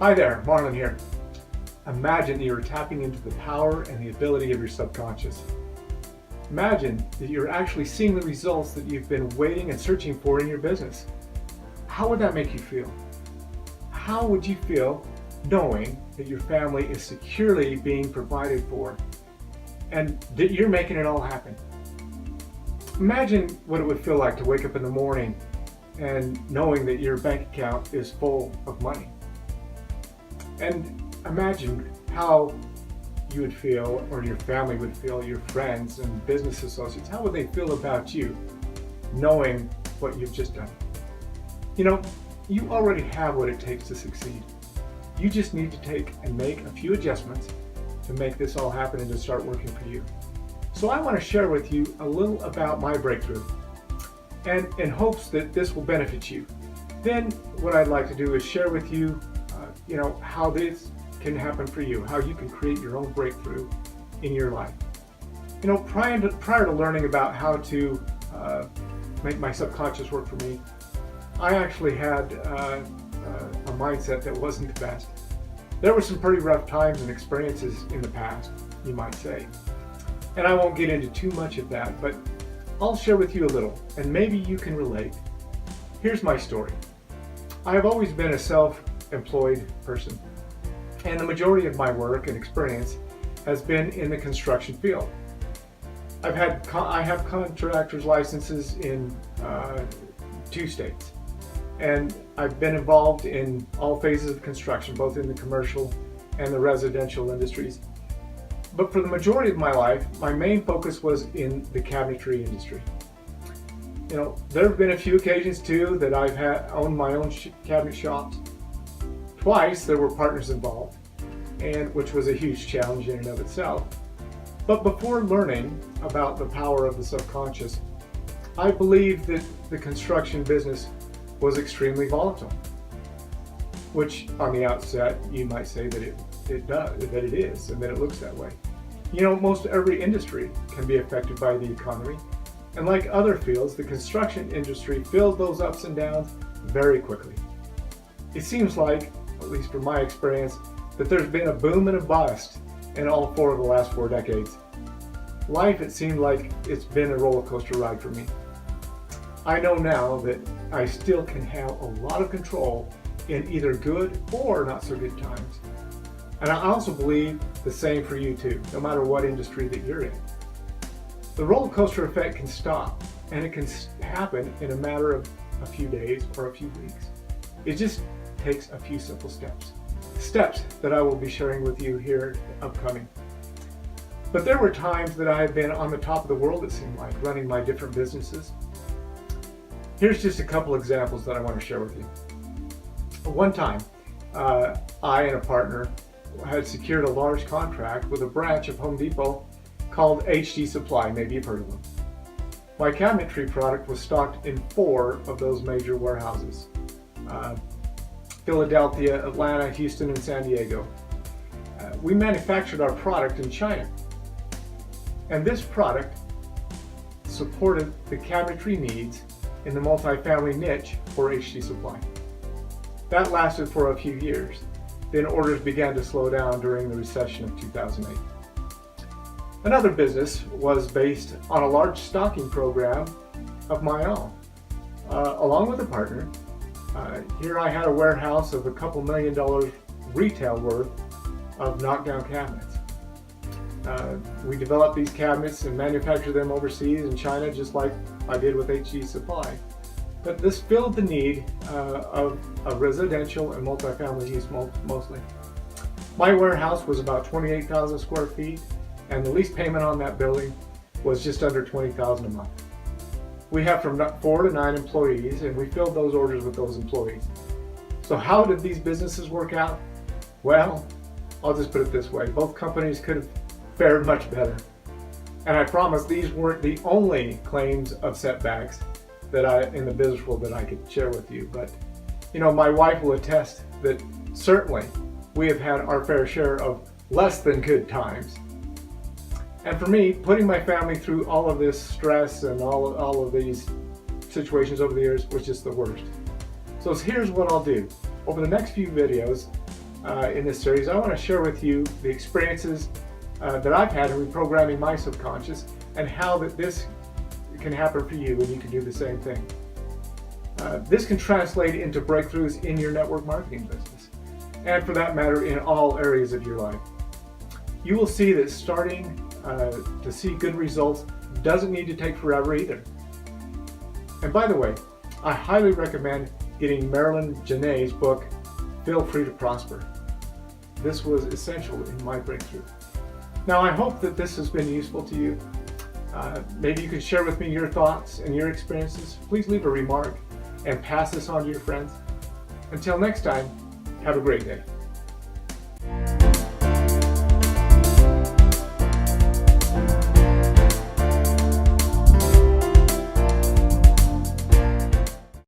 Hi there, Marlon here. Imagine that you're tapping into the power and the ability of your subconscious. Imagine that you're actually seeing the results that you've been waiting and searching for in your business. How would that make you feel? How would you feel knowing that your family is securely being provided for and that you're making it all happen? Imagine what it would feel like to wake up in the morning and knowing that your bank account is full of money. And imagine how you would feel, or your family would feel, your friends and business associates, how would they feel about you knowing what you've just done? You know, you already have what it takes to succeed. You just need to take and make a few adjustments to make this all happen and to start working for you. So I want to share with you a little about my breakthrough, and in hopes that this will benefit you. Then what I'd like to do is share with you how this can happen for you, how you can create your own breakthrough in your life. Prior to learning about how to make my subconscious work for me, I actually had a mindset that wasn't the best. There were some pretty rough times and experiences in the past, you might say. And I won't get into too much of that, but I'll share with you a little, and maybe you can relate. Here's my story. I have always been a self-employed person, and the majority of my work and experience has been in the construction field. I have contractor's licenses in 2 states, and I've been involved in all phases of construction, both in the commercial and the residential industries. But for the majority of my life, my main focus was in the cabinetry industry. There have been a few occasions too that I've owned my own cabinet shops. Twice there were partners involved, and which was a huge challenge in and of itself. But before learning about the power of the subconscious, I believed that the construction business was extremely volatile, which on the outset you might say that it is, and that it looks that way. Most every industry can be affected by the economy, and like other fields, the construction industry feels those ups and downs very quickly. It seems like, at least from my experience, that there's been a boom and a bust in all 4 of the last 4 decades. Life, it seemed like it's been a roller coaster ride for me. I know now that I still can have a lot of control in either good or not so good times. And I also believe the same for you too, no matter what industry that you're in. The roller coaster effect can stop, and it can happen in a matter of a few days or a few weeks. It just takes a few simple steps that I will be sharing with you here upcoming. But there were times that I had been on the top of the world, it seemed like, running my different businesses. Here's just a couple examples that I want to share with you. One time, I and a partner had secured a large contract with a branch of Home Depot called HD Supply. Maybe you've heard of them. My cabinetry product was stocked in 4 of those major warehouses: Philadelphia, Atlanta, Houston, and San Diego. We manufactured our product in China, and this product supported the cabinetry needs in the multifamily niche for HD Supply. That lasted for a few years. Then orders began to slow down during the recession of 2008. Another business was based on a large stocking program of my own. Along with a partner, here I had a warehouse of a couple $1 million retail worth of knockdown cabinets. We developed these cabinets and manufactured them overseas in China, just like I did with HD Supply. But this filled the need of residential and multifamily use mostly. My warehouse was about 28,000 square feet, and the lease payment on that building was just under $20,000 a month. We have from 4 to 9 employees, and we filled those orders with those employees. So how did these businesses work out? Well, I'll just put it this way: both companies could have fared much better. And I promise these weren't the only claims of setbacks that in the business world that I could share with you. But my wife will attest that certainly we have had our fair share of less than good times. And for me, putting my family through all of this stress and all of these situations over the years was just the worst. So here's what I'll do. Over the next few videos, in this series, I want to share with you the experiences that I've had in reprogramming my subconscious and how this can happen for you and you can do the same thing. This can translate into breakthroughs in your network marketing business, and for that matter, in all areas of your life. You will see that starting to see good results doesn't need to take forever either. And by the way, I highly recommend getting Marilyn Jenet's book, Feel Free to Prosper. This was essential in my breakthrough. Now, I hope that this has been useful to you. Maybe you can share with me your thoughts and your experiences. Please leave a remark and pass this on to your friends. Until next time, have a great day.